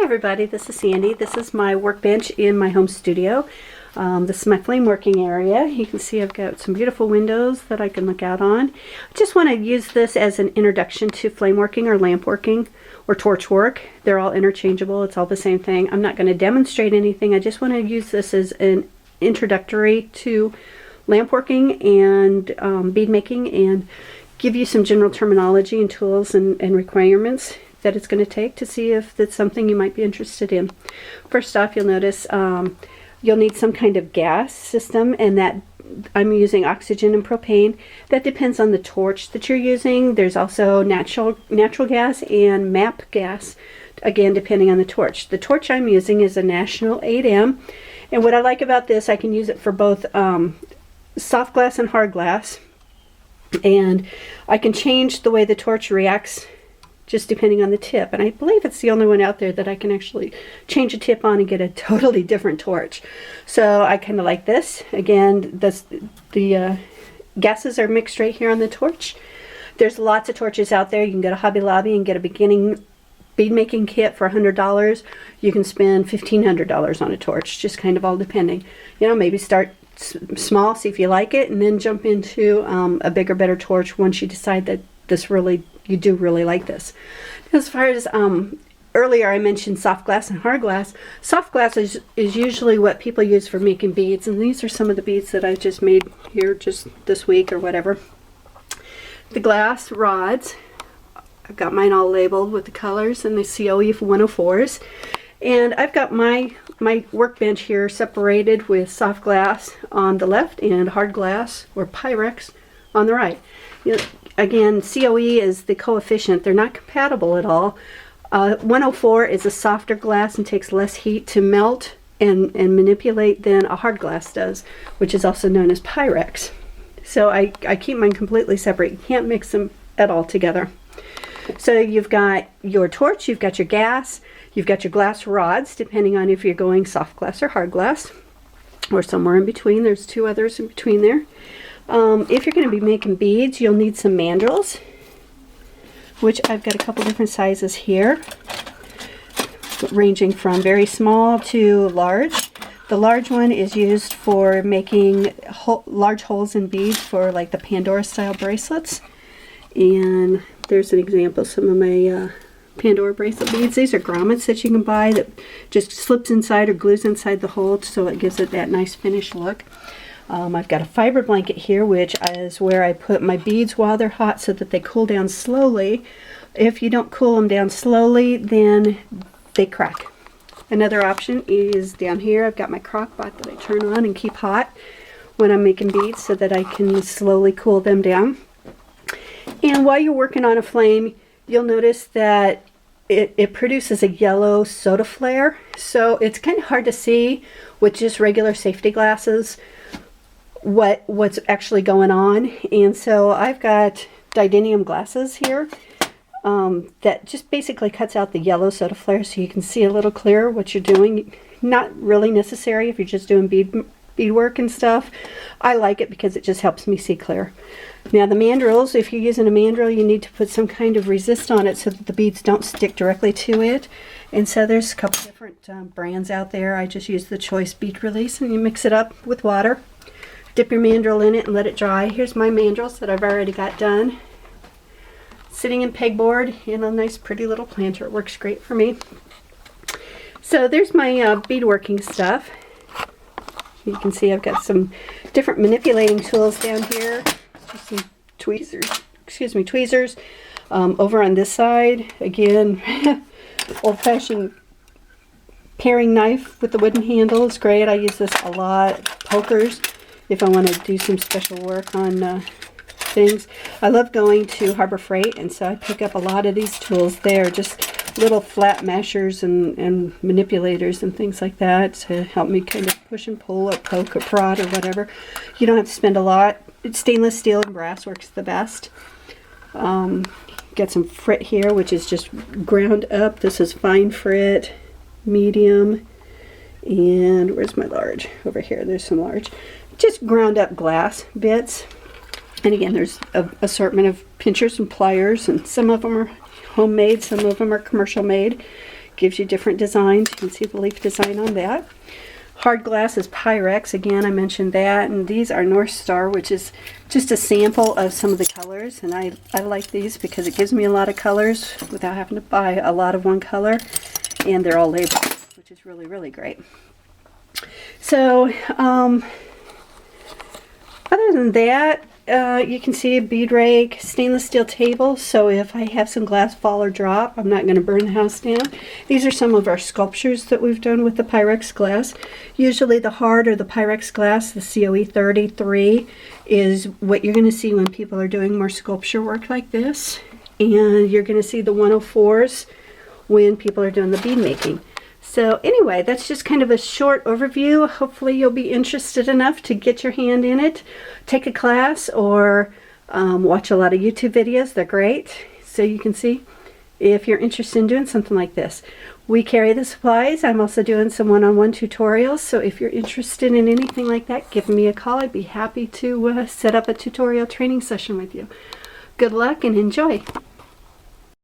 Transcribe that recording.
everybody, this is Sandy. This is my workbench in my home studio. This is my flame working area. You can see I've got some beautiful windows that I can look out on. I just want to use this as an introduction to flame working or lamp working or torch work. They're all interchangeable. It's all the same thing. I'm not going to demonstrate anything. I just want to use this as an introductory to lamp working and bead making, and give you some general terminology and tools and requirements that it's going to take to see if that's something you might be interested in. First off, you'll notice you'll need some kind of gas system, and that I'm using oxygen and propane. That depends on the torch that you're using. There's also natural gas and MAP gas, again depending on the torch. The torch I'm using is a National 8M, and what I like about this, I can use it for both soft glass and hard glass, and I can change the way the torch reacts just depending on the tip, and I believe it's the only one out there that I can actually change a tip on and get a totally different torch. So I kind of like this. Again, the gases are mixed right here on the torch. There's lots of torches out there. You can go to Hobby Lobby and get a beginning bead making kit for $100. You can spend $1,500 on a torch, just kind of all depending. You know, maybe start small, see if you like it, and then jump into a bigger, better torch once you decide that you do really like this. As far as earlier I mentioned soft glass and hard glass. Soft glass is usually what people use for making beads, and these are some of the beads that I just made here just this week or whatever. The glass rods, I've got mine all labeled with the colors and the COE 104s, and I've got my workbench here separated with soft glass on the left and hard glass or Pyrex on the right. You know, again, COE is the coefficient. They're not compatible at all. 104 is a softer glass and takes less heat to melt and manipulate than a hard glass does, which is also known as Pyrex. So I keep mine completely separate. You can't mix them at all together. So you've got your torch, you've got your gas, you've got your glass rods, depending on if you're going soft glass or hard glass, or somewhere in between. There's two others in between there. If you're going to be making beads, you'll need some mandrels, which I've got a couple different sizes here, ranging from very small to large. The large one is used for making large holes in beads for like the Pandora style bracelets. And there's an example of some of my Pandora bracelet beads. These are grommets that you can buy that just slips inside or glues inside the hole, so it gives it that nice finished look. I've got a fiber blanket here, which is where I put my beads while they're hot so that they cool down slowly. If you don't cool them down slowly, then they crack. Another option is down here. I've got my crock pot that I turn on and keep hot when I'm making beads so that I can slowly cool them down. And while you're working on a flame, you'll notice that it produces a yellow soda flare. So it's kind of hard to see with just regular safety glasses what's actually going on. And so I've got titanium glasses here that just basically cuts out the yellow soda flare so you can see a little clearer what you're doing. Not really necessary if you're just doing beadwork and stuff. I like it because it just helps me see clear. Now the mandrels, if you're using a mandrel, you need to put some kind of resist on it so that the beads don't stick directly to it. And so there's a couple different brands out there. I just use the Choice Bead Release, and you mix it up with water. Dip your mandrel in it and let it dry. Here's my mandrels that I've already got done. Sitting in pegboard in a nice pretty little planter. It works great for me. So there's my beadworking stuff. You can see I've got some different manipulating tools down here. Just some tweezers. Over on this side, again, old-fashioned paring knife with the wooden handle is great. I use this a lot. Pokers, if I want to do some special work on things. I love going to Harbor Freight, and so I pick up a lot of these tools there, just little flat mashers and manipulators and things like that to help me kind of push and pull or poke or prod or whatever. You don't have to spend a lot. Stainless steel and brass works the best. Got some frit here, which is just ground up. This is fine frit, medium, and where's my large? Over here, there's some large. Just ground up glass bits. And again, there's an assortment of pinchers and pliers, and some of them are homemade, some of them are commercial made. Gives you different designs. You can see the leaf design on that. Hard glass is Pyrex. Again, I mentioned that. And these are North Star, which is just a sample of some of the colors. And I like these because it gives me a lot of colors without having to buy a lot of one color. And they're all labeled, which is really, really great. So, other than that, you can see a bead rake, stainless steel table, so if I have some glass fall or drop, I'm not going to burn the house down. These are some of our sculptures that we've done with the Pyrex glass. Usually the hard or the Pyrex glass, the COE 33, is what you're going to see when people are doing more sculpture work like this. And you're going to see the 104s when people are doing the bead making. So anyway, that's just kind of a short overview. Hopefully you'll be interested enough to get your hand in it, take a class, or watch a lot of YouTube videos. They're great. So you can see if you're interested in doing something like this. We carry the supplies. I'm also doing some one-on-one tutorials. So if you're interested in anything like that, give me a call. I'd be happy to set up a tutorial training session with you. Good luck and enjoy.